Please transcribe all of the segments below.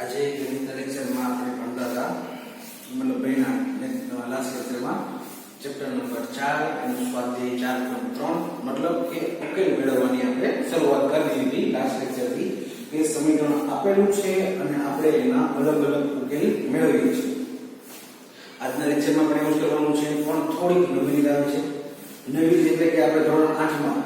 આજે ગણિત લેક્ચરમાં આપણે ભણતા હતા મતલબ બેના લાસ્ટ લેક્ચરમાં ચેપ્ટર નંબર 4 અને સ્વાધ્યાય 4.3 મતલબ કે ઉકેલ મેળવવાની આપણે શરૂઆત કરી દીધી લાસ્ટ લેક્ચરથી કે સમીકરણ આપેલું છે અને આપણે એના અલગ અલગ ઉકેલ મેળવીએ છીએ. આજના લેક્ચરમાં આપણે એવું કરવાનું છે પણ થોડીક નવીનતા આવે છે. નવીનતા એટલે કે આપણે ધોરણ 8 માં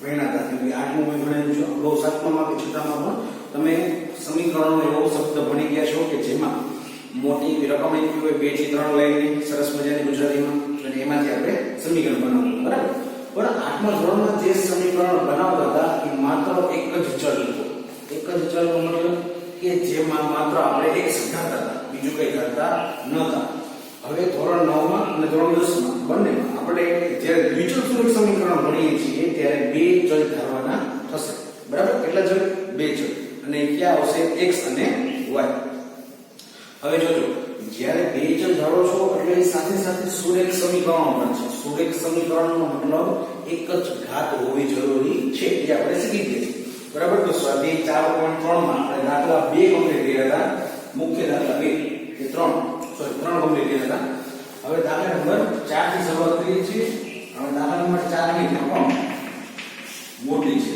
ભણ્યા હતા કે 8 માં ભણ્યું છે બહુ 7 માં કે 6 માં પણ તમે સમીકરણનો એવો શબ્દ ભણી ગયા છો કે જેમાં મોટી રકમ આપી હોય 2 થી 3 લાઈનની સરસ મજાની ગુજરાતીમાં અને એમાંથી આપણે સમીકરણ બનાવવાનું બરાબર. પણ 8મા ધોરણમાં જે સમીકરણ બનાવતા હતા એ માત્ર એક જ ચલ હતો. એક જ ચલનો મતલબ કે જેમાં માત્ર આપણે એક સિદ્ધાંત હતા બીજું કંઈ કરતા નહોતા. હવે ધોરણ 9 માં અને ધોરણ 10 માં બંનેમાં આપણે જ્યારે દ્વિચલ સુરેખ સમીકરણ ભણીએ છીએ ત્યારે બે ચલ ધારવાના થશે બરાબર. કેટલા ચલ? બે ચલ અને ક્યાં આવશે? x અને y. હવે જોજો જ્યારે બે ચલ ધારો છો એટલે સાથે સાથે સુરેખ સમીકરણો પણ છે. સુરેખ સમીકરણનો મતલબ એક જ ઘાત હોવી જરૂરી છે એ આપણે શીખી ગયા છીએ બરાબર. તો સ્વાધ્યાય 4.3 માં આપણે દાખલા 2 કમ્પ્લીટ કર્યા હતા. મુખ્ય દાખલા 2 કે 3 કમ્પ્લીટ કર્યા હતા. હવે દાખલા નંબર 4 થી શરૂઆત કરીએ છીએ. હવે દાખલા નંબર 4 ની રકમ મોટી છે,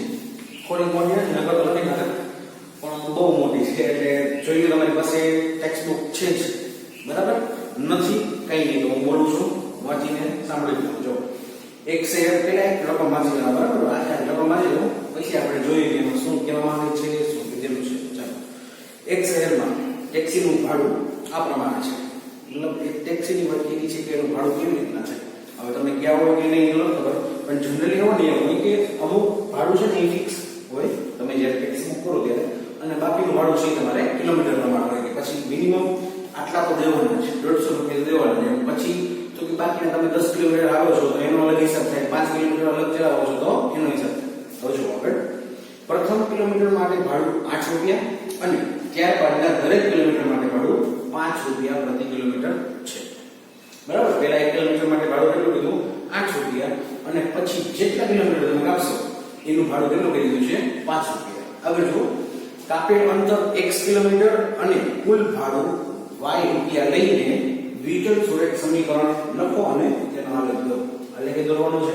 થોડી મોટી છે, નકર તો નથી નકર પણ બહુ મોટી છે એટલે જોઈએ તમારી પાસે ટેક્સ્ટ બુક છે જ બરાબર. નથી કઈ નહીં તો હું બોલું છું વાંચીને સાંભળી લેજો. એક શેર પેલા એક રકમ વાંચી લેવા બરાબર. આખા રકમ વાંચી લો પછી આપણે જોઈએ કે એમાં શું કહેવા માંગે છે, શું કીધેલું છે. ચાલો. એક શહેરમાં ટેક્સીનું ભાડું આ પ્રમાણે છે. મતલબ એક ટેક્સીની વાત કરી છે કે એનું ભાડું કેવી રીતના છે. હવે તમે ગયા હોય કે નહીં એ ખબર પણ જનરલી એવો નિયમ હોય કે અમુક ભાડું છે ને એ ફિક્સ હોય તમે જ્યારે ટેક્સી બુક કરો ત્યારે, અને બાકીનું ભાડું છે તમારે કિલોમીટર પ્રમાણે હોય કે પછી મિનિમમ આટલા તો દેવાના છે, 150 રૂપિયા દેવાના છે. પછી તો કે બાકીના તમે 10 કિલોમીટર આવો છો તો એનો અલગ હિસાબ થાય, 5 કિલોમીટર અલગ ચલાવો છો તો એનો હિસાબ થાય. હવે જો આગળ પ્રથમ કિલોમીટર માટે ભાડું 8 રૂપિયા અને ત્યારબાદના દરેક કિલોમીટર માટે ભાડું 5 રૂપિયા પ્રતિ કિલોમીટર છે બરાબર. પહેલા 1 કિલોમીટર માટે ભાડું કેટલું કીધું? 8 રૂપિયા અને પછી જેટલા કિલોમીટર તમે કાપશો એનું ભાડું કેટલું કહી દીધું છે? 5 રૂપિયા. હવે જો કાપેલ અંતર x કિલોમીટર અને કુલ ભાડું y રૂપિયા લઈને દ્વિચલ સુરેખ સમીકરણ લખો અને તેનો આલેખ દોરો. આલેખ દોરવાનો છે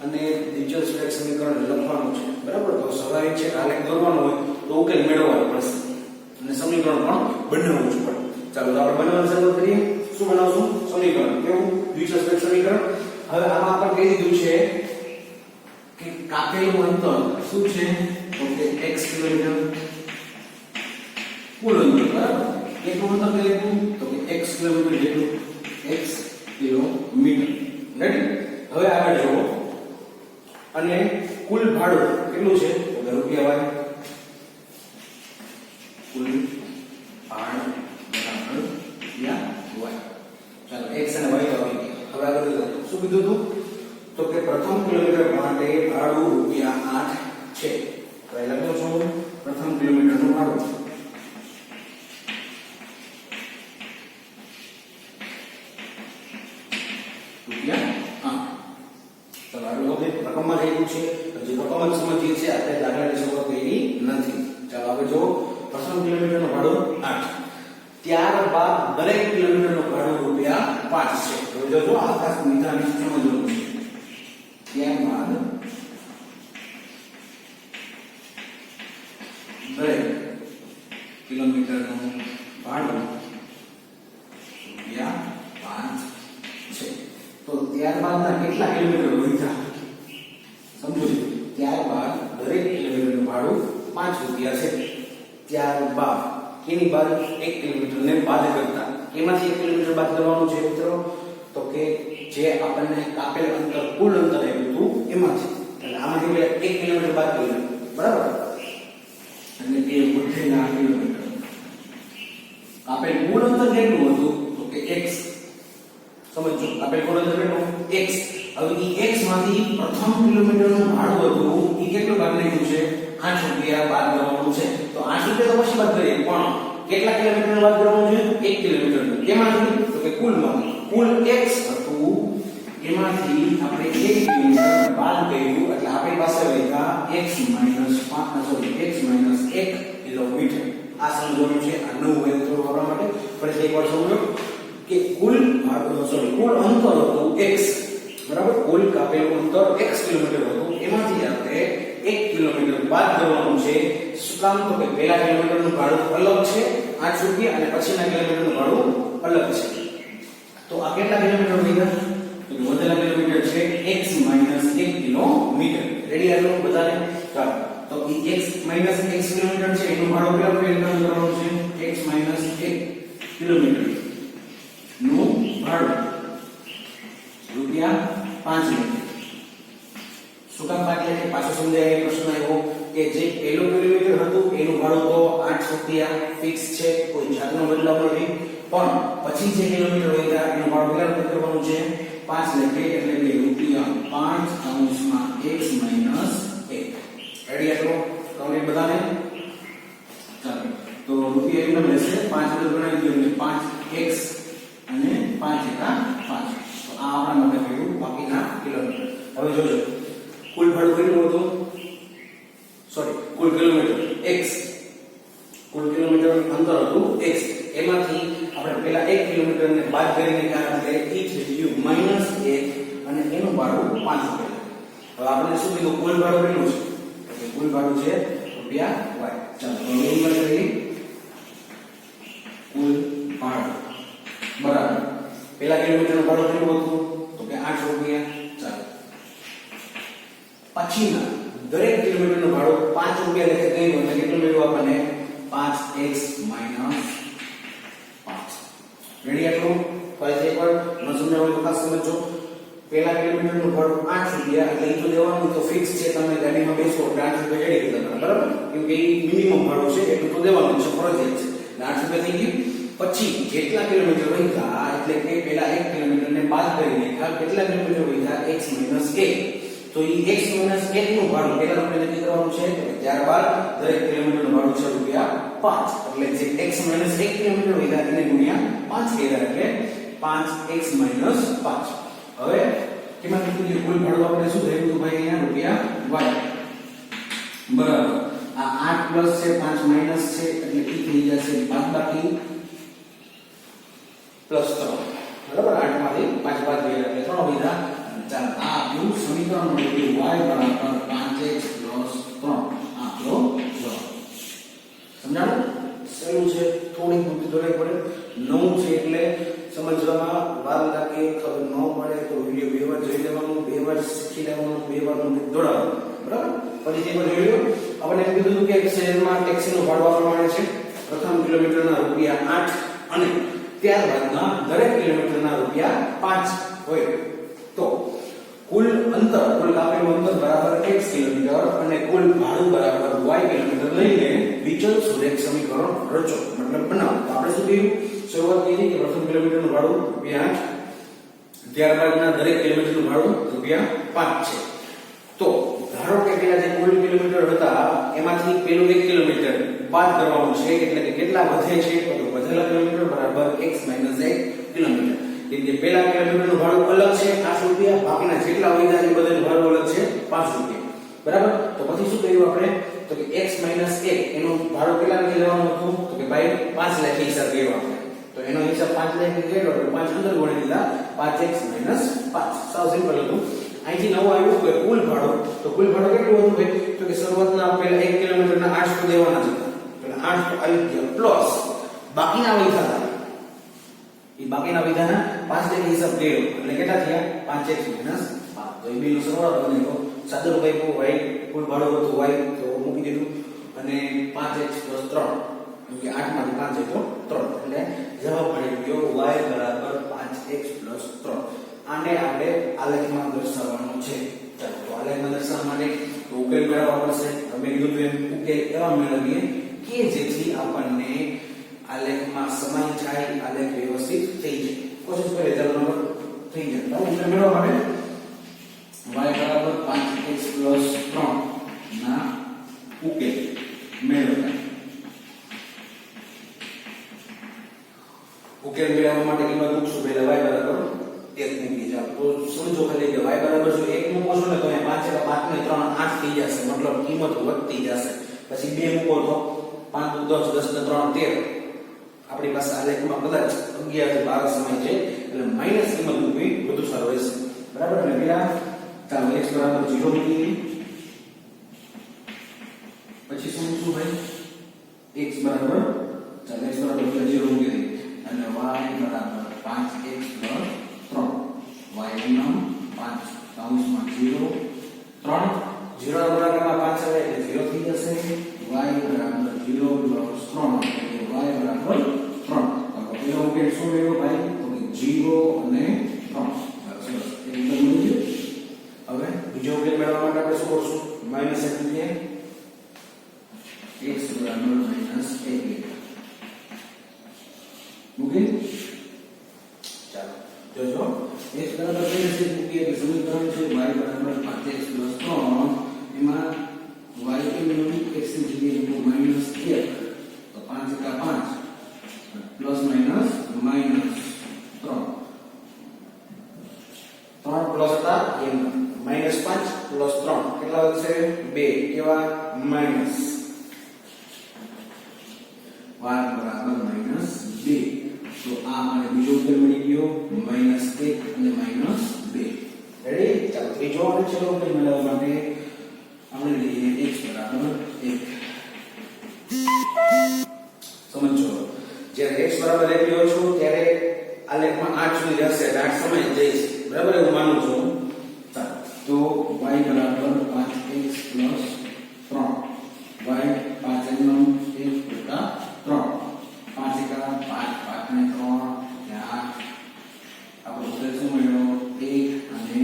અને દ્વિચલ સુરેખ સમીકરણ લખવાનું છે બરાબર. તો સ્વાભાવિક છે આલેખ દોરવાનો હોય તો ઉકેલ મેળવવાનો પડશે અને સમીકરણ પણ બનાવવું જ પડે. ચાલો તો આપણે બનાવવાનું શરૂ કરીએ. શું બનાવશું? સમીકરણ. કેવું? દ્વિચલ સુરેખ સમીકરણ. હવે આમાં આપણે કહી દીધું છે કે કાપેલું અંતર શું છે? તો કે x કિલોમીટર કુલ અંતર બરાબર. કેટલું અંતર કેટલું? તો કે x કિલોમીટર જેટલું, x કિલોમીટર. રેડી? હવે આગળ જુઓ અને કુલ ભાડું કેટલું છે? તો રૂપિયા વાય. કુલ ભાડું બરાબર રૂપિયા વાય. ચાલો x અને y તો આવી ગયા. હવે આગળ શું કીધું હતું? તો કે પ્રથમ કિલોમીટર માટે ભાડું રૂપિયા 8 છે. તો એ લખો છો પ્રથમ કિલોમીટરનું ભાડું રૂપિયા 8. ચાલો આગળ વધે. રકમમાં લખ્યું છે હજી રકમ જ સમજીએ છીએ આપણે દાખલાની શરૂઆત કરી નથી. ચાલો હવે જો પ્રથમ કિલોમીટરનું ભાડું 8, ત્યારબાદ દરેક કિલોમીટરનું ભાડું રૂપિયા 5 છે. તો જો આ ખાસ નિદાન સમજવાનું છે. ત્યારબાદ દરેક કિલોમીટરનું ભાડું રૂપિયા 5 છે. તો ત્યારબાદના કેટલા કિલોમીટર વધ્યા સમજો. ત્યારબાદ દરેક કિલોમીટરનું ભાડું 5 રૂપિયા છે. ત્યારબાદ એની બાદ 1 કિલોમીટરને બાદ કરતા એમાંથી 1 કિલોમીટર બાદ કરવાનું છે મિત્રો. તો કે જે આપણને કાપેલ અંતર કુલ અંતર આવ્યું હતું એમાંથી એટલે આમાંથી 1 કિલોમીટર બાદ કર્યું બરાબર. અને એ વધેલા કિલોમીટર કાપેલ કુલ અંતર કેટલું હતું? તો કે x. સમજો કાપેલ કુલ અંતર કેટલું? x. હવે એ x માંથી પ્રથમ કિલોમીટરનું ભાડું હતું એ કેટલું બાદ નાખ્યું છે? 8 રૂપિયા બાદ કરવાનું છે. તો 8 રૂપિયા તો પછી બાદ કરીએ પણ કેટલા કિલોમીટર બાદ કરવાનું છે? 1 કિલોમીટર. કેમાંથી? તો કે કુલમાંથી. કુલ x હતું એમાંથી આપણે 1 કિલોમીટર બાદ કર્યું એટલે આપણી પાસે વધ્યા x - 1 કિલોમીટર. આ સમજવાનું છે, આ નવું હોય તો આપણા માટે ફરીથી એકવાર સમજો કે કુલ અંતર હતું x, બરાબર, કુલ કાપેલું અંતર x કિલોમીટર હતું, એમાંથી આપણે 1 કિલોમીટર બાદ કરવાનું છે. શું કામ? તો કે પહેલા કિલોમીટરનું ભાડું અલગ છે 8 રૂપિયા અને પછીના કિલોમીટરનું ભાડું અલગ છે. તો આ કેટલા કિલોમીટર વધ્યા? તો વધેલા કિલોમીટર છે x - 1 કિલોમીટર. રેડી આટલું બધાને? ચાલો, તો એ x - 1 કિલોમીટર છે એનું ભાડું કેટલું કરવાનું છે? x - 1 કિલોમીટર નું ભાડું રૂપિયા 5 લેખે. શું કામ 5 લેખે? પાછો સમજાય પ્રશ્ન આવ્યો કે જે પહેલું કિલોમીટર હતું એનું ભાડું તો 8 રૂપિયા ફિક્સ છે, કોઈ જાતનો બદલાવ નથી, પણ પછી જે કિલોમીટર વધ્યા એનું ભાડું કેટલું કરવાનું છે? 5 લેખે, એટલે કે રૂપિયા 5 x - 1. રેડી આટલો કમ્પ્લીટ બધાને? ચાલો, તો રૂપિયા એમ લેશે 5 એટલે ગણાવી દો એટલે 5x અને 5 * 5. તો આ આપણા માટે થયું બાકીના કિલોમીટર. હવે જોજો કુલ ભાડું કેટલું હતું? કુલ કિલોમીટર x, કુલ કિલોમીટર અંતર હતું x, એમાંથી આપણે પહેલા 1 કિલોમીટરને બાદ કરીને કારણે એ થઈ ગયું -1 અને એનું ભાડું 5 રૂપિયા. હવે આપણે શું કીધું? કુલ ભાડું કેટલું છે? એટલે કુલ ભાડું છે રૂપિયા y. ચાલો તો નંબર કરીએ કુલ ભાડું બરાબર પહેલા કિલોમીટરનું ભાડું કેટલું હતું? તો કે 8 રૂપિયા. ચાલો, પછીના દરેક કિલોમીટરનું ભાડું 5 રૂપિયા લેખે ગયું એટલે કેટલું મળ્યું આપણને? 5x - 5. રેડી આટલું? ફરીથી એકવાર ન સમજાવું તો ખાસ સમજો. પહેલા કિલોમીટરનું ભાડું 8 રૂપિયા એટલે ઈ તો દેવાનું તો ફિક્સ છે, તમે ગાડીમાં બેસો એટલે 8 રૂપિયા રેડી કરતા, બરાબર, કેમ કે ઈ મિનિમમ ભાડું છે એટલું તો દેવાનું છે, ફરજિયાત છે, એટલે 8 રૂપિયા થઈ ગયું. પછી જેટલા કિલોમીટર વધ્યા એટલે કે પહેલા 1 કિલોમીટરને બાદ કરીને કેટલા કિલોમીટર વધ્યા? x - 1. તો ઈ x - 1 નું ભાડું કેટલા રૂપિયા નક્કી કરવાનું છે? ત્યારબાદ દરેક કિલોમીટરનું ભાડું છે રૂપિયા 5, એટલે જે x - 1 કિલોમીટર વધ્યા એને ગુણ્યા 5 કર્યા એટલે 5x - 5. હવે કેમાં કીધું કુલ ભાડું આપણે શું થયું તો ભાઈ અહીંયા રૂપિયા y, બરાબર. આ 8 પ્લસ છે 5 માઈનસ છે એટલે ઈ થઈ જશે બાદબાકી પ્લસ 3, બરાબર. 8 માંથી 5 બાદ ગયા એટલે 3 વધ્યા. ચાલો, આ આપણું સમીકરણ મળ્યું y બરાબર 5x + 3. આ આપણો જવાબ. સમજાણું? સહેલું છે, થોડી બુદ્ધિ દોડાવી પડે, નવું છે એટલે સમજવામાં વાર લાગે, ખબર ન પડે તો વિડિયો 2 વાર જોઈ લેવાનું, 2 વાર શીખી લેવાનું, 2 વાર બુદ્ધિ દોડાવવાનું, બરાબર. પછી એકવાર જોઈ લો. આપણે એમ કીધું કે એક શહેરમાં ટેક્સીનું ભાડું આ પ્રમાણે છે. પ્રથમ કિલોમીટરના રૂપિયા 8 અને ત્યારબાદના દરેક કિલોમીટરના રૂપિયા 5 હોય તો કુલ અંતર, કુલ કાપેલું અંતર બરાબર x કિલોમીટર અને કુલ ભાડું બરાબર y કિલોમીટર લઈને વિચલ સુરેખ સમીકરણ રચો, મતલબ બનાવો. તો આપણે શું કર્યું? શરૂઆત કરી કે પ્રથમ કિલોમીટરનું ભાડું રૂપિયા 8, ત્યારબાદના દરેક કિલોમીટરનું ભાડું રૂપિયા 5 છે. તો ધારો કે પેલા જે કુલ કિલોમીટર હતા એમાંથી પેલું 1 કિલોમીટર બાદ કરવાનું છે એટલે કે કેટલા વધે છે? તો વધેલા કિલોમીટર બરાબર x - 1 કિલોમીટર. કે પહેલા કિલોમીટરનું ભાડું અલગ છે 8 રૂપિયા, બાકીના જેટલા વધ્યા એ બધાનું ભાડું અલગ છે 5 રૂપિયા, બરાબર. તો પછી શું કર્યું આપણે? તો કે x - 1 એનું ભાડું કેટલા લખી લેવાનું હતું? તો કે ભાઈ 5 લેખે હિસાબ કર્યો આપણે. તો એનો હિસાબ 5 લેખે કર્યો એટલે 5 અંદર ગણી દીધા, 5x - 5. સાવ સિમ્પલ હતું. અહીંથી નવું આવ્યું કે કુલ ભાડું. તો કુલ ભાડું કેટલું હતું ભાઈ? તો કે શરૂઆતના પહેલા 1 કિલોમીટરના 8 તો દેવાના જ હતા, એટલે 8 તો આવી ગયા પ્લસ બાકીના વધ્યા એ બાકીના વિધાના 5 લેખે હિસાબ કર્યો એટલે કેટલા થયા? 5x - 5. તો એ બેનો સરવાળો બને તો સાદો રૂપિયા y કુલ ભાડું હતું y તો મૂકી દીધું અને 5x + 3 એટલે કે 8 માંથી 5 એટલે 3 એટલે જવાબ મળી ગયો y બરાબર 5x + 3. આને આપણે આલેખમાં દર્શાવવાનું છે. ચાલો, તો આલેખમાં દર્શાવવા માટે ઉકેલ મેળવવા પડશે. અમે કીધું એમ ઉકેલ એવા મેળવીએ કે જેથી આપણને આલેખમાં સમાઈ જાય, આલેખ વ્યવસ્થિત થઈ જાય. કોશિશ કરીએ. ચાલો નંબર થઈ જાય. તો ઉકેલ મેળવવા માટે y બરાબર 5x + 3 ના ઉકેલ મેળવવા. ઉકેલ મેળવવા માટે કિંમત મૂકશું પહેલા y બરાબર 1 મૂકી. જાવ તો સમજો ખાલી કે y બરાબર જો 1 મૂકો છો ને તો અહીંયા 5 એટલે 5 ને 3 8 થઈ જશે, મતલબ કિંમત વધતી જશે. પછી 2 મૂકો તો 5 દુ 10 10 ને 3 13 આપણી પાસે આ લેખમાં કદાચ 11 થી 12 સમય છે એટલે માઈનસ કિંમત મૂકવી વધુ સારું રહેશે બરાબર એટલે પેલા ચાલો x બરાબર 0 મૂકીએ પછી શું મૂકશું ભાઈ x બરાબર ચાલો x બરાબર 0 મૂકી દઈએ અને y બરાબર 5x 3 y નો 5 કૌંસમાં 0 3 0 ના ગુણાકારમાં 5 આવે એટલે 0 થઈ જશે y બરાબર 0 પ્લસ 3 એટલે y બરાબર 3 તો પેલો ઉકેલ શું રહ્યો ભાઈ તો કે 0 અને 3 સરસ એકદમ મળી ગયું હવે બીજો ઉકેલ મેળવવા માટે આપણે શું કરશું માઈનસ 1 મૂકીએ x બરાબર માઈનસ 1 મૂકી ચાલો જોજો x બરાબર માઈનસ 1 મૂકીએ એટલે સમીકરણ છે y બરાબર 5x 3 એમાં y કેમ x ની જગ્યાએ માઈનસ 1 તો 5 કા 5 પ્લસ માઈનસ માઈનસ 3 પ્લસ હતા એમ માઈનસ 5 પ્લસ 3 કેટલા વધશે 2 કેવા માઈનસ y બરાબર માઈનસ 2 તો આ અને બીજો ઉકેલ મળી ગયો માઈનસ 1 અને માઈનસ 2 રેડી ચાલો ત્રીજો અને છેલ્લો ઉકેલ મેળવવા માટે આપણે લઈએ x બરાબર 1 સમજો જ્યારે x બરાબર 1 લ્યો છો ત્યારે આ લેખમાં 8 સુધી રહેશે 8 સમય જઈશ બરાબર એવું માનું છું ચાલો તો y બરાબર 5x 3 y 5 નો 1 + 3 5 કા 5 5 ને 3 8 આપણો ઉકેલ શું મળ્યો 1 અને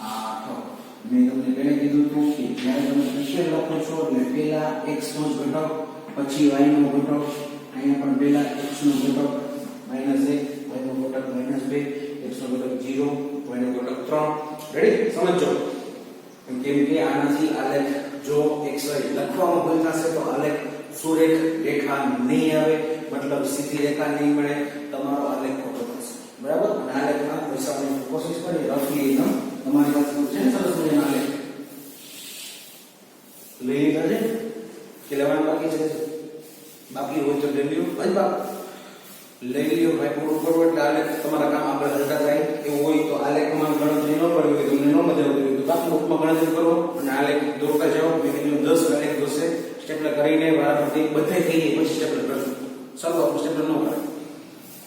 8 મેં તમને પહેલા કીધું હતું કે જ્યારે તમે ઉકેલ લખો છો એટલે પહેલા x નો ઘટક પછી y નો ઘટક અહીંયા પણ પહેલા x નો ઘટક -1 y નો ઘટક -2 x નો ઘટક 0 y નો ઘટક 3 રેડી સમજો કેમ કે આનાથી આલેખ જો xy લખવામાં ભૂલ થશે તો આલેખ સુરેખ રેખા નહીં આવે મતલબ સીધી રેખા નહીં મળે તમારો આલેખ ખોટો થશે બરાબર અને આલેખમાં દર્શાવવાની કોશિશ કરીએ રફલી એકદમ તમારી પાસે છે ને સરસ મજાનો આલેખ લઈ લીધા છે કે લેવાનું બાકી છે બાકી હોય તો લઈ લ્યો ભાઈ બાપ લઈ લ્યો ભાઈ પૂરું કરો એટલે આલેખ તમારા કામ આગળ હલતા થાય એવું હોય તો આલેખમાં ગણતરી ન કરવી હોય તમને ન મજા આવતી હોય તો કાપમાં ગણતરી કરો અને આલેખ દોરતા જાઓ મેં 10 આલેખ દોસે સ્ટેપલર કરીને વારાફરતી બધે થઈ ગઈ પછી સ્ટેપલર કરશું ચાલો આપણે સ્ટેપલર ન કરે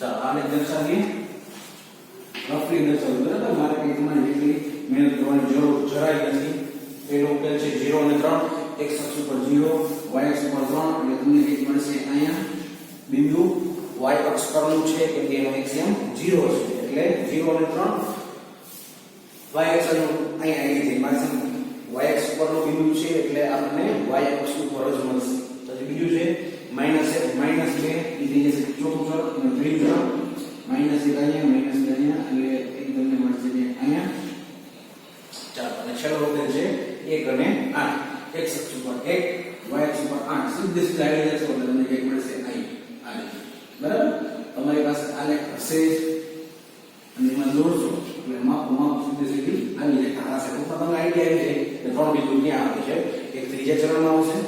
ચાલો આલેખ દર્શાવીએ રફલી દર્શાવું બરાબર મારે કંઈ તમારી જેટલી મહેનત કરવાની જરૂર જરાય નથી એનો ઉકેલ છે 0 અને 3 x અક્ષ ઉપર 0 y અક્ષ ઉપર 3 એટલે તમને એક મળશે અહીંયા બિંદુ y અક્ષ પરનું છે કે એનો એક્સિયમ 0 છે એટલે 0 અને 3 y અક્ષ અહીંયા આવી છે મારી y અક્ષ પરનું બિંદુ છે એટલે આપણને y અક્ષ ઉપર જ મળશે તો બીજું છે -1 -2 એ થઈ જશે ચોથું ચલ અને ત્રીજું ચલ -1 અહીંયા એટલે એક તમને મળશે જે અહીંયા ચાલો અને છેલ્લો ઉકેલ છે 1 અને 8 x અક્ષ ઉપર 1 y અક્ષ ઉપર 8 સીધી સ્લાઇડ જશે એટલે તમને એક મળશે અહીં બરાબર તમારી પાસે આલેખ હશે અને એમાં દોરશો એટલે માપ સીધી આવી જાય આ છે તો તમને આઈડિયા આવી જાય કે ત્રણ બિંદુ ક્યાં આવે છે એક ત્રીજા ચરણમાં આવશે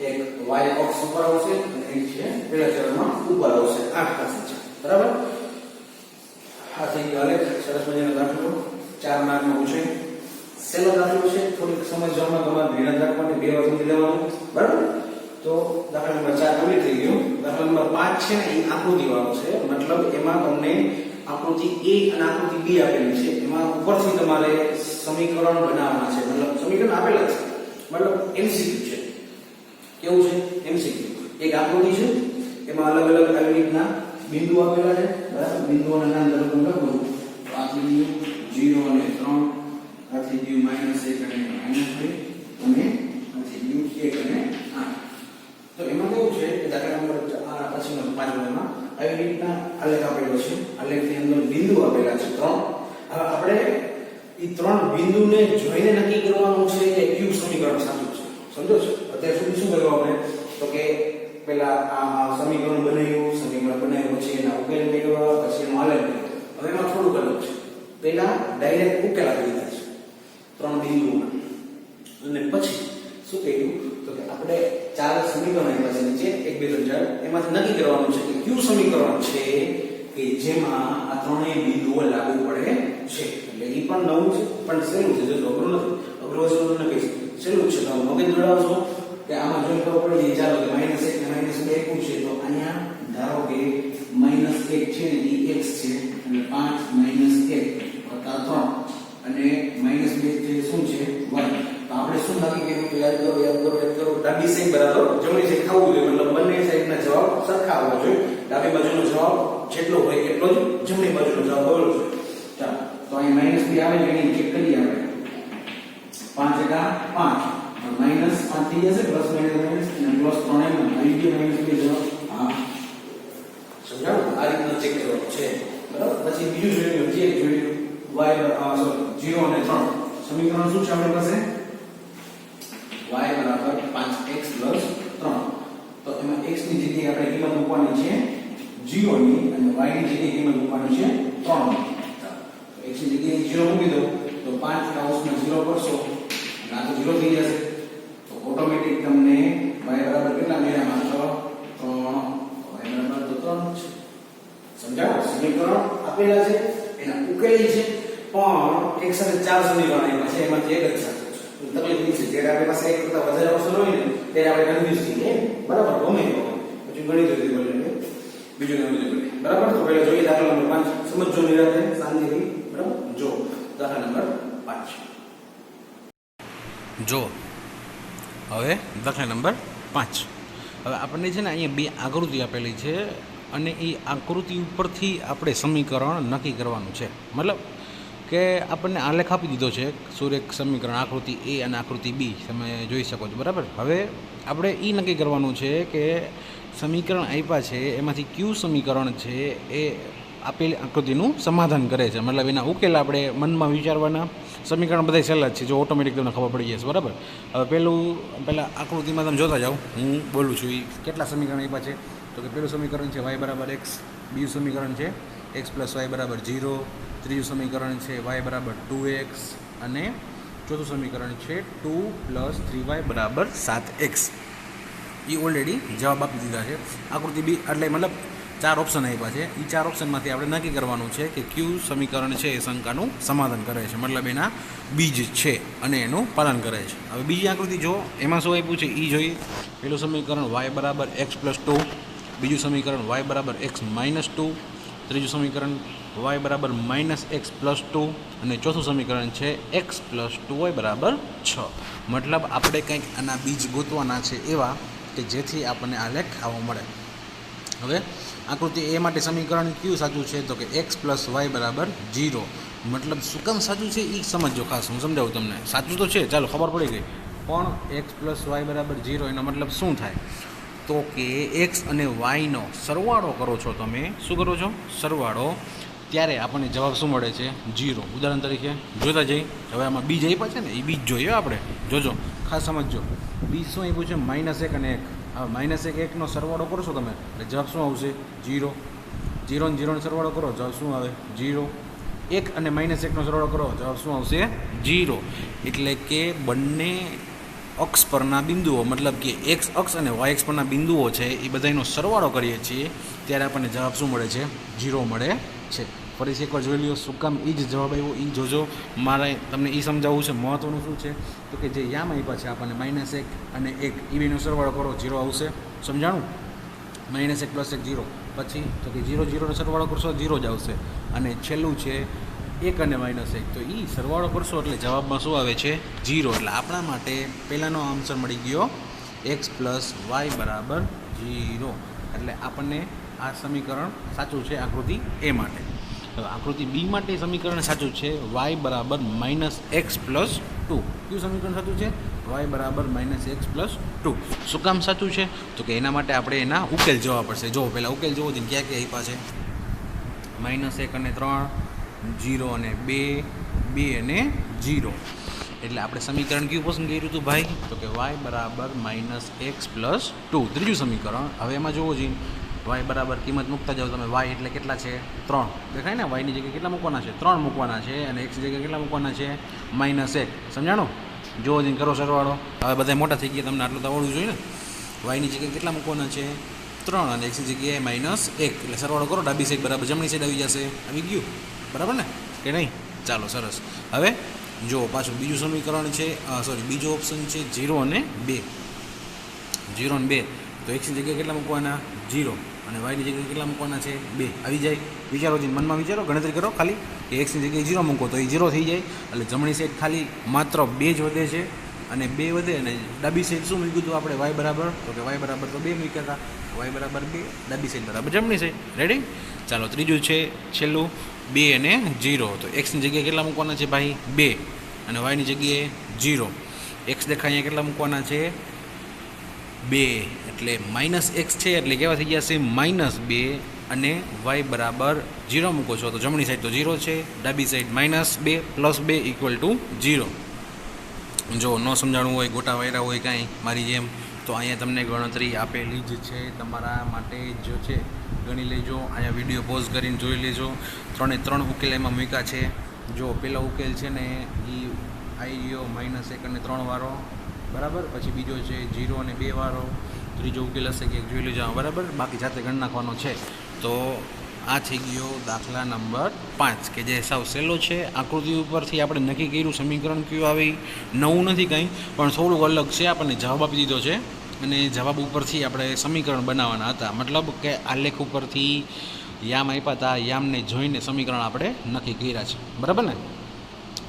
એક y અક્ષ ઉપર આવશે અને એક છે પહેલા ચરણમાં ઉપર આવશે 8 પાસે છે બરાબર આ થઈ ગયો આલેખ સરસ મજાનો દાખલો 4 માર્કમાં પૂછાય સેલો દાખલો છે થોડીક સમજવામાં તમારે ધ્યાન રાખવાની 2 વાર સમજી લેવાનું બરાબર તો દાખલા નંબર 4 પૂરી થઈ ગયો દાખલા નંબર 5 છે ને એ આકૃતિ વાળો છે મતલબ એમાં તમને આકૃતિ A અને આકૃતિ B આપેલી છે એમાં ઉપરથી તમારે સમીકરણ બનાવવાના છે મતલબ સમીકરણ આપેલા છે મતલબ MCQ છે કેવું છે MCQ એક આકૃતિ છે એમાં અલગ અલગ આવી રીતના બિંદુ આપેલા છે બરાબર બિંદુઓના નામ દરેક લખો તો આ બિંદુ 0 અને 3 આ થઈ ગયું -1 અને -2 અને આ થઈ ગયું 1 અને 8 તો એમાં કેવું છે કે દાખલા નંબર આ પછીનો 5માં આવી રીતના આલેખ આપેલો છે આલેખની અંદર બિંદુ આપેલા છે 3 હવે આપણે એ 3 બિંદુને જોઈને નક્કી કરવાનું છે કે કયું સમીકરણ સાચું છે સમજો છો અત્યાર સુધી શું કર્યું આપણે તો કે પહેલા આ સમીકરણ બનાવ્યું પછી એના ઉકેલ મેળવ્યા પછી એનો આલેખ મેળવ્યો હવે એમાં થોડું અલગ છે પહેલા ડાયરેક્ટ ઉકેલ આપી દીધા છે 3 બિંદુઓમાં અને પછી શું કહ્યું તો કે આપણે ચાર સમીકરણ આપ્યા છે નીચે 1 2 3 4 એમાંથી નક્કી કરવાનું છે કે કયું સમીકરણ છે કે જેમાં આ ત્રણેય બિંદુઓ લાગુ પડે છે. એટલે એ પણ નવું છે પણ સહેલું છે, જો અઘરું નથી. અઘરું વસ્તુ તમને કહીશ, સહેલું છે. તો મગજ દોડાવશો કે આમાં જોઈ ખબર પડી જાય. ચાલો કે -1 ને -2 એકું છે, તો અહીંયા ધારો કે -1 છે ને એ x છે અને 5 -1 + 3 અને -2 છે શું છે y. તો આપણે શું નક્કી કર્યું કે યાદ કરો ડાબી સાઈડ બરાબર જમણી સાઈડ થવું જોઈએ. મતલબ બંને સાઈડના જવાબ સરખા આવવા જોઈએ. ડાબી બાજુનો જવાબ જેટલો હોય એટલો જ જમણી બાજુનો જવાબ હોવો જોઈએ. ચાલો તો અહીં -2 આવે છે એની ચેક કરીએ આપણે. 5 * 5 -5 થઈ જશે, પ્લસ માઈનસ અને પ્લસ 3 એમ આવી ગયો -2 જવાબ. હા, સમજાણું? આ રીતના ચેક કરવાનું છે, બરાબર. પછી બીજું જોયું, જે જોયું y 0 અને 3 સમીકરણ શું છે આપણી પાસે? y = 5x + 3. તો એમાં x ની જગ્યાએ આપણે કિંમત મૂકવાની છે 0 ની અને y ની જગ્યાએ કિંમત મૂકવાની છે 3 ની. તો x ની જગ્યાએ 0 મૂકી દો તો 5 કાઉસમાં 0 કરશો એટલે આ તો 0 થઈ જશે. તો ઓટોમેટિક તમને y બરાબર કેટલા મળ્યા? માત્ર 3. y બરાબર તો 3 છે. સમજાવો? સમીકરણ આપેલા છે, એના ઉકેલી છે, પણ એક સાથે 4 સમીકરણ આપ્યા છે, એમાંથી એક જ સાચું છે. તકલીફ એ છે જ્યારે આપણી પાસે એક કરતા વધારે ઓપ્શન હોય ને ત્યારે આપણે કન્ફ્યુઝ થઈએ, બરાબર? ગમે તે હોય પછી ગણિત રીતે બોલે બીજું ગણિત બોલે, બરાબર? તો પહેલા જોઈએ દાખલા નંબર 5. સમજો નિરાતે શાંતિથી, બરાબર? જો દાખલા નંબર 5 જો હવે દાખલા નંબર 5. હવે આપણને છે ને અહીંયા બે આકૃતિ આપેલી છે અને એ આકૃતિ ઉપરથી આપણે સમીકરણ નક્કી કરવાનું છે. મતલબ કે આપણને આલેખ આપી દીધો છે, સુરેખ સમીકરણ આકૃતિ A અને આકૃતિ B તમે જોઈ શકો છો, બરાબર. હવે આપણે એ નક્કી કરવાનું છે કે સમીકરણ આપ્યા છે એમાંથી કયું સમીકરણ છે એ આપેલી આકૃતિનું સમાધાન કરે છે. મતલબ એના ઉકેલ આપણે મનમાં વિચારવાના. સમીકરણ બધા સહેલા જ છે, જો ઓટોમેટિક તમને ખબર પડી જશે, બરાબર. હવે પહેલાં આકૃતિમાં તમે જોતા જાઓ, હું બોલું છું. એ કેટલા સમીકરણ આપ્યા છે? તો કે પહેલું સમીકરણ છે y = x, બીજું સમીકરણ છે x + y = 0, ત્રીજું સમીકરણ છે y = 2x અને ચોથું સમીકરણ છે 2 + 3y = 7x. એ ઓલરેડી જવાબ આપી દીધા છે. આકૃતિ બી એટલે મતલબ 4 ઓપ્શન આપ્યા છે. એ 4 ઓપ્શનમાંથી આપણે નક્કી કરવાનું છે કે કયું સમીકરણ છે એ શંકાનું સમાધાન કરે છે, મતલબ એના બીજ છે અને એનું પાલન કરે છે. હવે બીજી આકૃતિ જો, એમાં શું આપ્યું છે એ જોઈએ. પહેલું સમીકરણ y = x + 2, બીજું સમીકરણ y = x - 2, ત્રીજું સમીકરણ y = -x + 2 અને ચોથું સમીકરણ છે x + 2y = 6. મતલબ આપણે કંઈક આના બીજ ગોતવાના છે એવા કે જેથી આપણને આ લેખ આવો મળે. હવે આકૃતિ એ માટે સમીકરણ કયું સાચું છે? તો કે x + y = 0. મતલબ શું કામ સાચું છે એ સમજો ખાસ, હું સમજાવું તમને. સાચું તો છે, ચાલો ખબર પડી ગઈ, પણ x + y = 0 એનો મતલબ શું થાય? તો કે x અને yનો સરવાળો કરો છો તમે, શું કરો છો? સરવાળો. ત્યારે આપણને જવાબ શું મળે છે? 0. ઉદાહરણ તરીકે જોતા જઈએ. હવે આમાં બીજ આપ્યા છે ને, એ બીજ જોઈએ આપણે. જોજો, ખાસ સમજજો. બીજ શું આપ્યું છે? -1 અને 1. હવે -1 1નો સરવાળો કરશો તમે એટલે જવાબ શું આવશે? 0. 0 ને 0નો સરવાળો કરો, જવાબ શું આવે? 0. 1 અને -1નો સરવાળો કરો, જવાબ શું આવશે? 0. એટલે કે બંને અક્ષ પરના બિંદુઓ, મતલબ કે x અક્ષ અને y અક્ષ પરના બિંદુઓ છે એ બધાનો સરવાળો કરીએ છીએ ત્યારે આપણને જવાબ શું મળે છે? 0 મળે છે. ફરીથી એકવાર જોઈ લ્યો, શું કામ એ જ જવાબ આવ્યો એ જોજો. મારે તમને એ સમજાવવું છે. મહત્ત્વનું શું છે તો કે જે યામ આપ્યા છે આપણને -1 અને 1, એ બેનો સરવાળો કરો, 0 આવશે. સમજાણું? -1 + 1 0. પછી તો કે 0 0નો સરવાળો કરશો, 0 જ આવશે. અને છેલ્લું છે 1 અને -1, તો એ સરવાળો કરશો એટલે જવાબમાં શું આવે છે? 0. એટલે આપણા માટે પહેલાંનો આન્સર મળી ગયો x + y = 0. એટલે આપણને આ સમીકરણ સાચું છે આકૃતિ એ માટે. હવે આકૃતિ બી માટે સમીકરણ સાચું છે y = -x + 2. કયું સમીકરણ સાચું છે? y = -x + 2. શું કામ સાચું છે? તો કે એના માટે આપણે એના ઉકેલ જોવા પડશે. જો પહેલાં ઉકેલ જોવો તો ક્યાં ક્યાં આપ્યા છે? -1 અને 3, 0 અને 2, 2 અને 0. એટલે આપણે સમીકરણ કયું પસંદ કર્યું હતું ભાઈ? તો કે y = -x + 2. ત્રીજું સમીકરણ. હવે એમાં જોવો જોઈએ, y બરાબર કિંમત મૂકતા જાઓ તમે. y એટલે કેટલા છે? 3. દેખાય ને? y ની જગ્યાએ કેટલા મૂકવાના છે? 3 મૂકવાના છે. અને x ની જગ્યાએ કેટલા મૂકવાના છે? -1. સમજાણો? જોવો જઈને કરો સરવાળો. હવે બધા મોટા થઈ ગયા, તમને આટલું તો આવડવું જોઈએ ને. વાયની જગ્યાએ કેટલા મૂકવાના છે 3 અને એક્સની જગ્યાએ -1 એટલે સરવાળો કરો ડાબી સાઈડ બરાબર જમણી સાઈડ આવી જશે આવી ગયું બરાબર ને કે નહીં ચાલો સરસ હવે જો પાછું બીજું સમીકરણ છે બીજો ઓપ્શન છે 0 અને 2 0 અને 2 તો એક્સની જગ્યાએ કેટલા મૂકવાના 0 અને વાયની જગ્યાએ કેટલા મૂકવાના છે 2 આવી જાય વિચારો છે મનમાં વિચારો ગણતરી કરો ખાલી કે એક્સની જગ્યાએ 0 મૂકો તો એ 0 થઈ જાય એટલે જમણી સાઈડ ખાલી માત્ર 2 જ વધે છે અને 2 વધે અને ડાબી સાઈડ શું મૂક્યું હતું આપણે વાય બરાબર તો કે વાય બરાબર તો 2 મૂક્યા હતા વાય બરાબર 2 ડાબી સાઈડ બરાબર જમણી સાઈડ રેડી ચાલો ત્રીજું છે છેલ્લું 2 અને 0 તો એક્સની જગ્યાએ કેટલા મૂકવાના છે ભાઈ 2 અને વાયની જગ્યાએ 0 એક્સ દેખાય અહીંયા કેટલા મૂકવાના છે 2 એટલે -x છે એટલે કેવા થઈ જશે -2 અને y બરાબર 0 મૂકો છો તો જમણી સાઈડ તો 0 છે ડાબી સાઈડ -2 + 2 = 0 જો ન સમજાણું હોય ગોટા વાયરા હોય કાંઈ મારી જેમ તો અહીંયા તમને ગણતરી આપેલી જ છે તમારા માટે જ છે ગણી લેજો અહીંયા વિડીયો પોઝ કરીને જોઈ લેજો 3 ઉકેલ એમાં મૂક્યા છે જો પેલો ઉકેલ છે ને એ આવી ગયો -1 અને 3 વાળો બરાબર પછી બીજો છે 0 અને 2 વાળો ત્રીજો ઉકેલ હશે કે જોઈ લેજો બરાબર બાકી જાતે ગણ નાખવાનો છે તો આ થઈ ગયો દાખલા નંબર 5 કે જે સાવ સહેલો છે આકૃતિ ઉપરથી આપણે નક્કી કર્યું સમીકરણ કયું આવે નવું નથી કંઈ પણ થોડુંક અલગ છે આપણને જવાબ આપી દીધો છે અને જવાબ ઉપરથી આપણે સમીકરણ બનાવવાના હતા મતલબ કે આલેખ ઉપરથી યામ આપ્યા હતા યામને જોઈને સમીકરણ આપણે નક્કી કર્યા છે બરાબર ને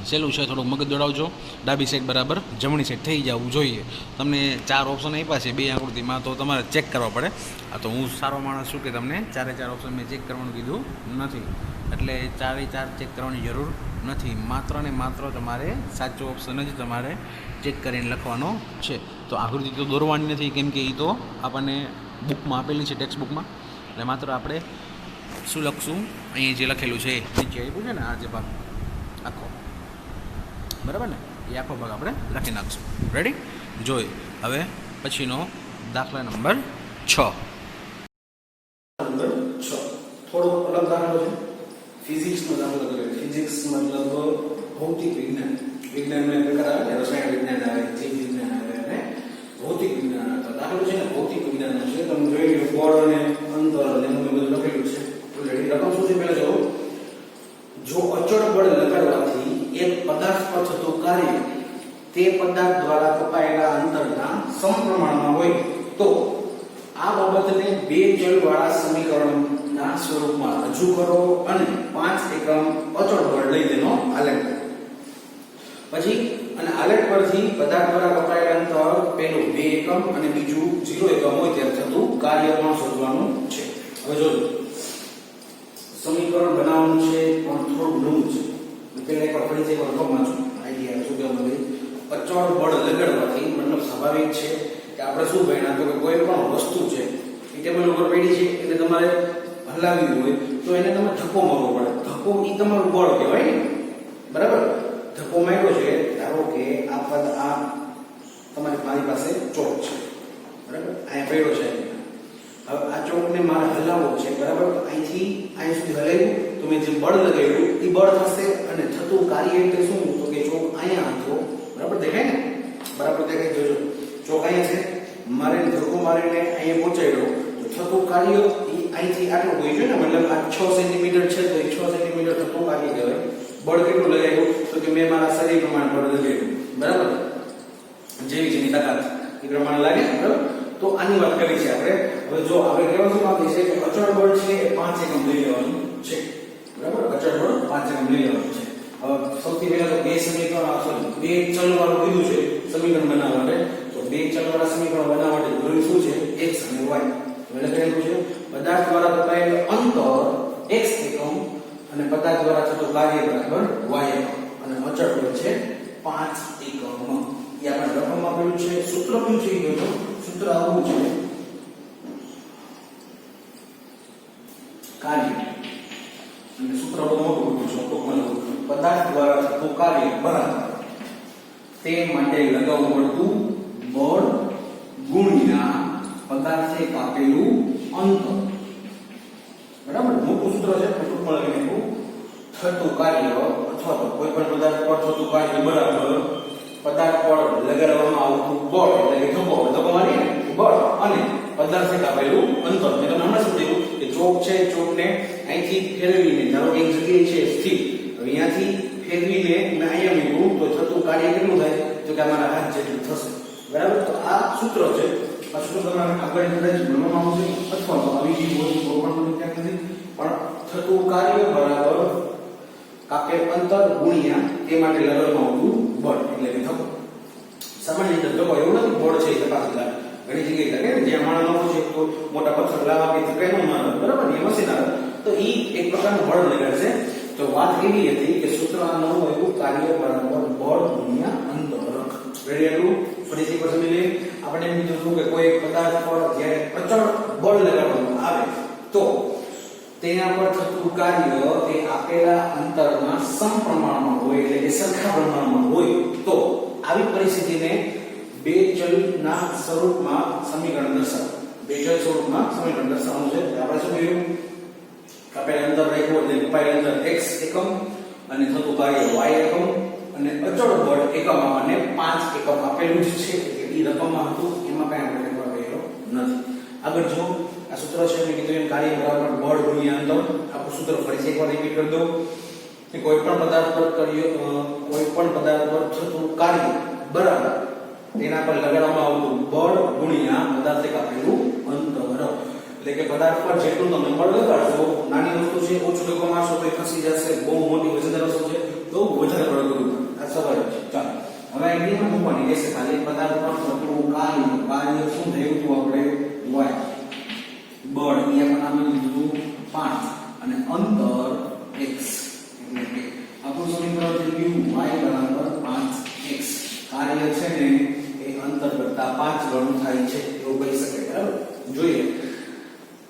સહેલું છે થોડુંક મગજ દોડાવજો ડાબી સાઈડ બરાબર જમણી સાઈડ થઈ જવું જોઈએ તમને 4 ઓપ્શન આપ્યા છે 2 આકૃતિમાં તો તમારે ચેક કરવા પડે આ તો હું સારો માણસ છું કે તમને 4 ઓપ્શન મેં ચેક કરવાનું કીધું નથી એટલે 4 ચેક કરવાની જરૂર નથી માત્ર ને માત્ર તમારે સાચો ઓપ્શન જ તમારે ચેક કરીને લખવાનો છે તો આકૃતિ તો દોરવાની નથી કેમ કે એ તો આપણને બુકમાં આપેલી છે ટેક્સ્ટ બુકમાં એટલે માત્ર આપણે શું લખશું અહીંયા જે લખેલું છે નીચે આપ્યું છે ને આ જે ભાગ આખો બરાબર ને એ આખો ભાગ આપણે લખી નાખશું રેડી જોઈ હવે પછીનો દાખલા નંબર 6 થોડો અલગ દાખલો છે ફિઝિક્સનો દાખલો કર્યો ફિઝિક્સ મતલબ ભૌતિક વિજ્ઞાન વિજ્ઞાનમાં પ્રકાર આવે ને રસાયણ વિજ્ઞાન આવે જીવ વિજ્ઞાન આવે અને ભૌતિક વિજ્ઞાન આવે તો દાખલો છે ને ભૌતિક વિજ્ઞાનનો છે તમે જોઈ લો બળ અને અંતર અને એનું બધું લખેલું છે ઓલરેડી રકમ શું છે પહેલા જો અચળ બળ લગાડવાથી એક પદાર્થ પર થતું કાર્ય તે પદાર્થ દ્વારા કપાયેલા અંતરના સમપ્રમાણમાં હોય તો આ બાબતને 2 ચલવાળા સમીકરણના સ્વરૂપમાં રજૂ કરો અને 5 એકમ અચળ બળ લઈ તેનો આલેખ કરો પછી અને આલેખ પરથી પદાર્થ દ્વારા કપાયેલા અંતર પહેલું 2 એકમ અને બીજું 0 એકમ હોય ત્યારે થતું કાર્ય પણ શોધવાનું છે હવે જોજો સમીકરણ બનાવવાનું છે પણ થોડું નવું છે પેલા એકવાર ફરી એક વાર રકમમાં છું આઈડિયા શું કે મને અચળ બળ લગાડવાથી મતલબ સ્વાભાવિક છે કે આપણે શું ભણ્યા તો કે કોઈ પણ વસ્તુ છે એ ટેબલ ઉપર પડી છે એટલે તમારે હલાવવી હોય તો એને તમે ધક્કો મારવો પડે ધક્કો એ તમારું બળ કહેવાય ને બરાબર ધક્કો માર્યો છે ધારો કે આ પદ આ મારી પાસે ચોક છે બરાબર અહીંયા પડ્યો છે હવે આ ચોકને મારે હલાવવો છે બરાબર અહીંથી અહીં સુધી હલાવ્યું તો મેં જે બળ લગાવ્યું એ બળ થશે અને થતું કાર્ય એટલે શું તો કે ચોક અહીંયા હતો બરાબર દેખાય ને બરાબર દેખાય જોજો ચોક અહીંયા છે મારે ધક્કો મારીને અહીંયા પહોંચાડ્યો તો થતું કાર્ય એ અહીંથી આટલું હોય છે ને મતલબ આ 6 સેન્ટીમીટર છે તો એ 6 સેન્ટીમીટર થતું કાર્ય કહેવાય બળ કેટલું લગાવ્યું તો કે મેં મારા શરીર પ્રમાણે બળ લગાવ્યું બરાબર જેવી જેની તાકાત એ પ્રમાણે લાગે બરાબર તો આની વાત કરી છે આપણે હવે જો આપણે કેવું શું માંગીએ છે કે અચળ બળ છે એ 5 એકમ લઈ લેવાનું છે બરાબર અચળ બળ 5 એકમ લઈ લેવાનું છે હવે સૌથી પહેલા તો 2 સમીકરણ સોરી 2 ચલ વાળું કીધું છે સમીકરણ બનાવવા માટે તો 2 ચલ વાળા સમીકરણ બનાવવા માટે જરૂરી શું છે x અને y એટલે કહેલું છે પદાર્થ દ્વારા કપાયેલ અંતર x એકમ અને પદાર્થ દ્વારા થતું કાર્ય બરાબર y એકમ અને અચળ બળ છે 5 એકમ એ આપણે રકમમાં આપેલું છે સૂત્ર કયું છે એ સૂત્ર આવું છે કાર્ય અને સૂત્ર બહુ મોટું છે ટૂંકમાં પદાર્થ દ્વારા થતું કાર્ય બરાબર તે માટે લગાવવું પડતું બળ ગુણ્યા પદાર્થે કાપેલું અંતર બરાબર મોટું સૂત્ર છે ટૂંકમાં લખીને થતું કાર્ય અથવા તો કોઈ પણ પદાર્થ પર થતું કાર્ય બરાબર પદાર્થ પર લગાડવામાં આવતું બળ એટલે કે ધક્કો મારીએ ને બળ અને પદાર્થે કાપેલું અંતર. મેં તમને હમણાં સમજાવ્યું કે ચોક છે, ચોકને અહીંથી ફેરવીને ધારો કે એક જગ્યાએ છે સ્થિર, હવે અહીંયાથી ફેરવીને મેં અહીંયા મૂક્યું તો થતું કાર્ય કેટલું થાય? તો કે અમારા હાથ જેટલું થશે. બરાબર? તો આ સૂત્ર છે. આ સૂત્ર તમારે આગળ કદાચ ભણવામાં આવશે અથવા તો આવી ગયું હોય તો પણ મને ક્યાંક નથી, પણ થતું કાર્ય બરાબર કાપેલ અંતર ગુણ્યા તે માટે લગાડવામાં આવતું બળ એટલે કે ધક્કો. સામાન્ય રીતે ધક્કો એવું નથી બળ છે એ તપાસી ઘણી જગ્યાએ કરે ને, જ્યાં માણસ નવો છે તો મોટા પથ્થર લાવવા કે ધક્કે ન મારે, બરાબર ને, એ મશીન આવે તો એ એક પ્રકારનું બળ લગાડશે. તો વાત એવી હતી કે સૂત્ર આ નવું આવ્યું, કાર્ય બરાબર બળ ગુણ્યા અંતર. રેડી એટલું ફરીથી પર સમજી લઈએ. આપણે એમ કીધું કે કોઈ પદાર્થ પર જ્યારે પ્રચંડ બળ લગાડવામાં આવે તો તેના પર થતું કાર્ય એ આપેલા અંતરના સમપ્રમાણમાં હોય એટલે કે સરખા પ્રમાણમાં હોય તો આવી પરિસ્થિતિને બે ચલના સ્વરૂપમાં સમીકરણ દર્શાવો. બે ચલ સ્વરૂપમાં સમીકરણ દર્શાવવાનું છે. આપણે શું કહ્યું? આપેલ અંતર રાખ્યું એટલે પાય અંતર x એકમ અને થતું કાર્ય y એકમ અને અચળ બળ એકમ આપણને 5 એકમ આપેલું જ છે. એ રકમમાં હતું, એમાં કઈ આપણે કરવા ગયેલો નથી. આગળ જો આ સૂત્ર છે મેં કીધું એમ, કાર્ય બરાબર બળ ગુણ્યા અંતર. આપણું સૂત્ર ફરીથી એકવાર રિપીટ કરી દઉં કે કોઈ પણ પદાર્થ પર થતું કાર્ય બરાબર તેના પર લગાડવામાં આવતું બળ ગુણ્યા પદાર્થે કાપેલું અંતર. એટલે કે પદાર્થ પર જેટલું તમે બળ લગાડશો, નાની વસ્તુ છે ઓછું ધક્કો મારશો તો એ ખસી જશે, બહુ મોટી વજનદાર વસ્તુ છે તો વધારે બળ કરવું. આ સવાલ છે. ચાલો હવે અહીંયા મૂકવાની રહેશે ખાલી પદાર્થ પર થતું કાર્ય શું થયું હતું આપણે y બળ અહીંયા પણ આપણે લીધું 5 અને અંતર x એટલે કે આપણું સમીકરણ થઈ ગયું y બરાબર 5x. કાર્ય છે ને એ અંતર કરતા 5 ગણું થાય છે એવું કહી શકાય. બરાબર? જોઈએ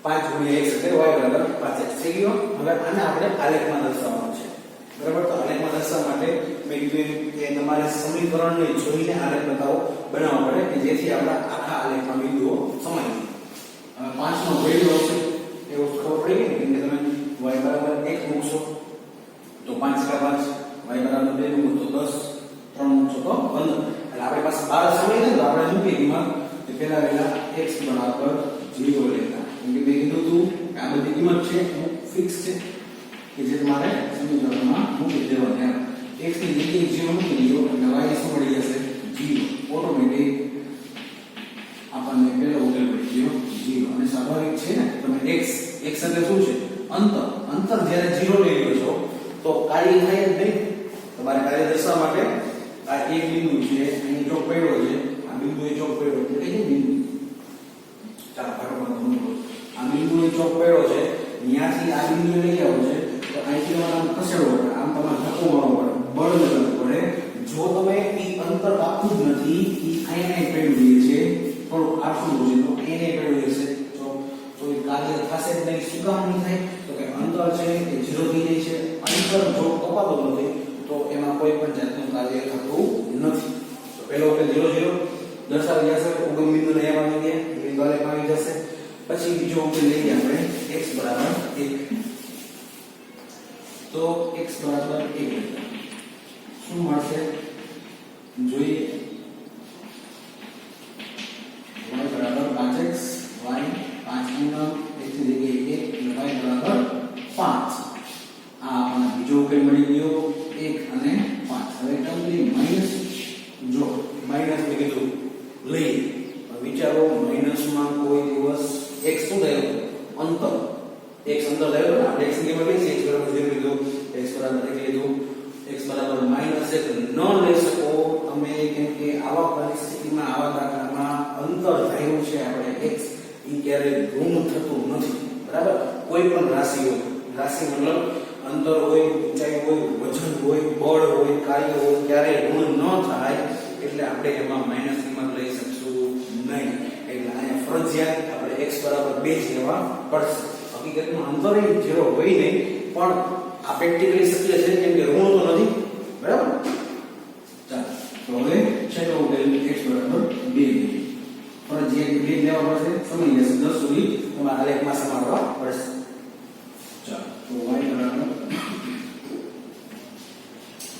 5 ગુણ્યા x એટલે y બરાબર 5x થઈ ગયો. હવે આને આપણે આલેખમાં દર્શાવવાનું છે. બરાબર? તો આલેખમાં દર્શાવવા માટે મેં કીધું કે તમારે સમીકરણને જોઈને આલેખ બનાવવો પડે કે જેથી આપણા આખા આલેખમાં બિંદુઓ સમાય. હવે 5 નો વેલ્યુ હશે એવું ખબર પડી ગઈ કે તમે y બરાબર 1 મૂકશો તો 5 કા 5, y બરાબર 2 મૂકો તો 10, 3 મૂકશો તો 15. એટલે આપણે પાસે 12 સમય છે તો આપણે મૂકી કિંમત કે પહેલા વેલા x બરાબર 0 લેતા. કેમ કે મેં કીધું હતું કે આ બધી કિંમત છે ફિક્સ છે કે જે તમારે સમીકરણમાં મૂકી દેવાની. x ની જગ્યાએ 0 મૂકી દો એટલે y શું મળી જશે? 0. ઓટોમેટિક આપણને પહેલો ઉકેલ મળી ગયો 0. અને સ્વાભાવિક છે ને તમે x એટલે શું છે? અંતર જ્યારે 0 લઈ લો છો તો કાર્ય થાય જ નહીં. તમારે કાર્ય દર્શાવવા માટે આ એક બિંદુ છે, અહીં ચોક પડ્યો છે, આ બિંદુએ ચોક પડ્યો છે, એટલે કે બિંદુ ચાલો ફટાફટ આ બિંદુએ ચોક પડ્યો છે, અહીંયાથી આ બિંદુએ લઈ આવો છે તો અહીંથી તમારે આમ ખસેડવો પડે, આમ તમારે ધક્કો મારવો પડે, બળ લગાડવું પડે. જો તમે એ અંતર કાપવું જ નથી, એ અહીંયા પડ્યું છે, થોડું આટલું છે તો એને પડ્યું છે તો એ કાર્ય થશે જ નહીં. શું કામ નહીં થાય? તો કે અંતર છે એ 0 થઈ જાય છે. અંતર જો કપાતું નથી તો એમાં કોઈ પણ જાતનું કાર્ય થતું નથી. તો પહેલો કે 0 0 દર્શાવી જશે, ઉગમ બિંદુને અહીંયા આવી ગયા, બિંદુ આલેખ આવી જશે. પછી બીજો ઉકેલ લઈએ આપણે x બરાબર 1. તો x બરાબર 1 શું મળશે જોઈએ. y બરાબર 5x, y 5 ગુણ્યા x ની જગ્યાએ 1 એટલે y બરાબર 5. આ આપણને બીજો ઉકેલ મળી ગયો 1 અને 5. હવે તમને માઈનસ જો માઈનસ મેં કીધું લઈ વિચારો માઈનસમાં કોઈ દિવસ x શું થયું? અંતર. x અંતર થયું ને આપણે x ની કિંમત લઈ x બરાબર 0 લીધું, x બરાબર 1 લીધું, x બરાબર -1 ન લઈ શકો તમે, કેમ કે આવા પરિસ્થિતિમાં આવા દાખલામાં અંતર થયું છે આપણે x એ ક્યારેય ઋણ થતું નથી. બરાબર? કોઈ પણ રાશિ હોય, રાશિ મતલબ અંતર હોય, ઊંચાઈ હોય, વજન હોય, બળ હોય, કાર્ય હોય, ક્યારેય ઋણ ન થાય એટલે આપણે એમાં માઈનસ કિંમત લઈ શકશું નહીં. એટલે અહીંયા ફરજિયાત આપણે x બરાબર 2 જ લેવા પડશે. હકીકતમાં અંતર એ 0 હોય નહીં, પણ આ પ્રેક્ટિકલી શક્ય છે કેમ કે ઋણ તો નથી. બરાબર? ચાલો તો હવે છેલ્લો ઉકેલ x બરાબર 2 ફરજિયાત 2 લેવા પડશે. સમય જશે 10 સુધી તમારે આલેખમાં સમારવા પડશે. ચાલો તો y બરાબર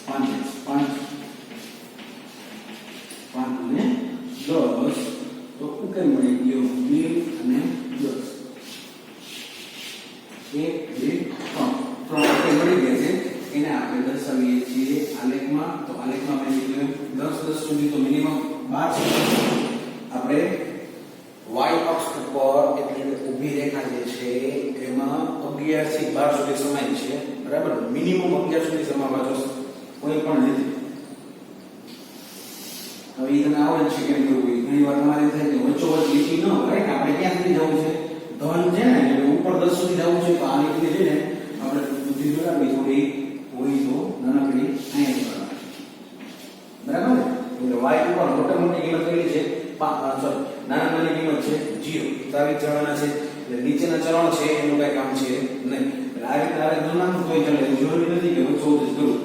5 અને 10 તો ઉકેલ મળી ત્રણ આપણે મળી ગયા છે. એને આપણે દર્શાવીએ છીએ આલેખમાં. તો આલેખમાં મેં કીધું 10 સુધી તો મિનિમમ 12 સુધી આપણે y અક્ષ ઉપર એટલે ઊભી રેખા જે છે એમાં 11 થી 12 સુધી સમાય છે. બરાબર, મિનિમમ 11 સુધી સમાવા જોશે કોઈ પણ રીતે. હવે એ તમે આવડે છે કેમ કરવું? ઘણી વાર તમારે થાય કે વચ્ચોવચ્ચ લીટી ન હોય કે આપણે ક્યાં સુધી જવું છે, ધન છે ને એટલે ઉપર 10 સુધી જવું છે, તો આ લીટી છે ને આપણે બુદ્ધિ જોડાવી થોડી હોય તો નાનકડી અહીંયા બરાબર. એટલે y ઉપર મોટા મોટી કિંમત કેટલી છે? નાની કિંમત છે 0. તો આવી ચલણ છે એટલે નીચેના ચલણ છે એનું કઈ કામ છે નહીં. એટલે આ રીતે આ ગણવાનું કોઈ જરૂરી નથી કે હું 14 જ કરું.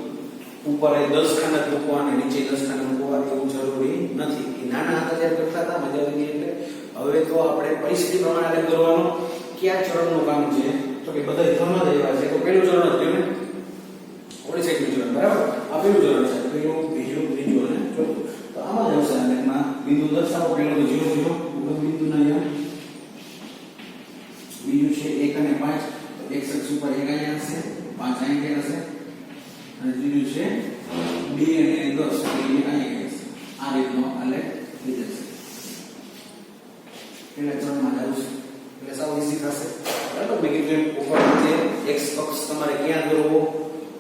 ઉપર 10 ખાના મૂકવા અને નીચે 10 ખાના મૂકવા એવું જરૂરી નથી. કે નાના હતા ત્યારે કરતા હતા મજા આવી એટલે હવે તો આપણે પરિસ્થિતિ પ્રમાણે આલેખ કરવાનો. કયા ચરણનું કામ છે? તો કે બધા ધર્મ જ એવા છે. તો પહેલું ચરણ હતું ને 49 ચરણ, બરાબર. આ પહેલું ચરણ છે. પહેલું, બીજું, ત્રીજું અને ચોથું. તો આમાં જ આવશે આલેખમાં બિંદુ દર્શાવો. પહેલું તો 0 0 બિંદુ ના અહીંયા. બીજું છે 1 અને 5. તો x અક્ષ ઉપર 1 અહીંયા હશે, 5 અહીંયા હશે. અને ત્રીજું છે 2 અને 10 અહીંયા હશે. આ રીતનો આલેખ લીધેલ છે. એટલે ચરણમાં આવશે એટલે સાવ ઈઝી થશે. બરાબર, મેં કીધું ઉપર નીચે x અક્ષ તમારે ક્યાં દોરવો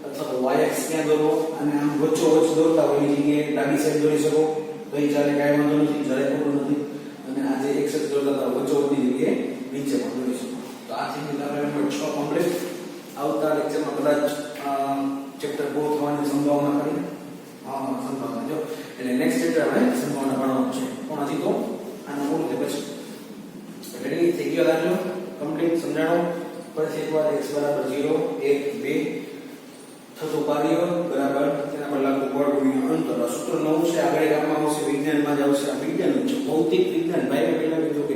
અથવા તો y અક્ષ ક્યાં દોરવો, અને આમ વચ્ચોવચ્ચ દોરતા હોય એ જગ્યાએ ડાબી સાઈડ દોરી શકો તો એ ચાલે, કાંઈ વાંધો નથી, જરાય ખોટું નથી. અને આ જે x અક્ષ દોરતા હતા વચ્ચોવચ્ચની જગ્યાએ નીચે પણ દોરી શકો. તો આ થઈ ગયું નંબર 6 કમ્પ્લીટ. આવતા લેક્ચરમાં કદાચ ચેપ્ટર પૂરું થવાની સંભાવના કરી સંભાવના જો એટલે નેક્સ્ટ ચેપ્ટર આપણે સંભાવના ભણવાનું છે. પણ હજી તો આના પૂરું થાય પછી રેડી થઈ ગયો. લાગજો કમ્પ્લીટ સમજાણો. ફરીથી એકવાર x બરાબર 0 1 2 થતું કાર્ય બરાબર તેના પર લાગુ બળ ગુણ્યા અંતર. સૂત્ર નવું છે, આગળ કામમાં આવશે, વિજ્ઞાનમાં જ આવશે. આ વિજ્ઞાન છે, ભૌતિક વિજ્ઞાન. ભાઈ પહેલા કીધું કે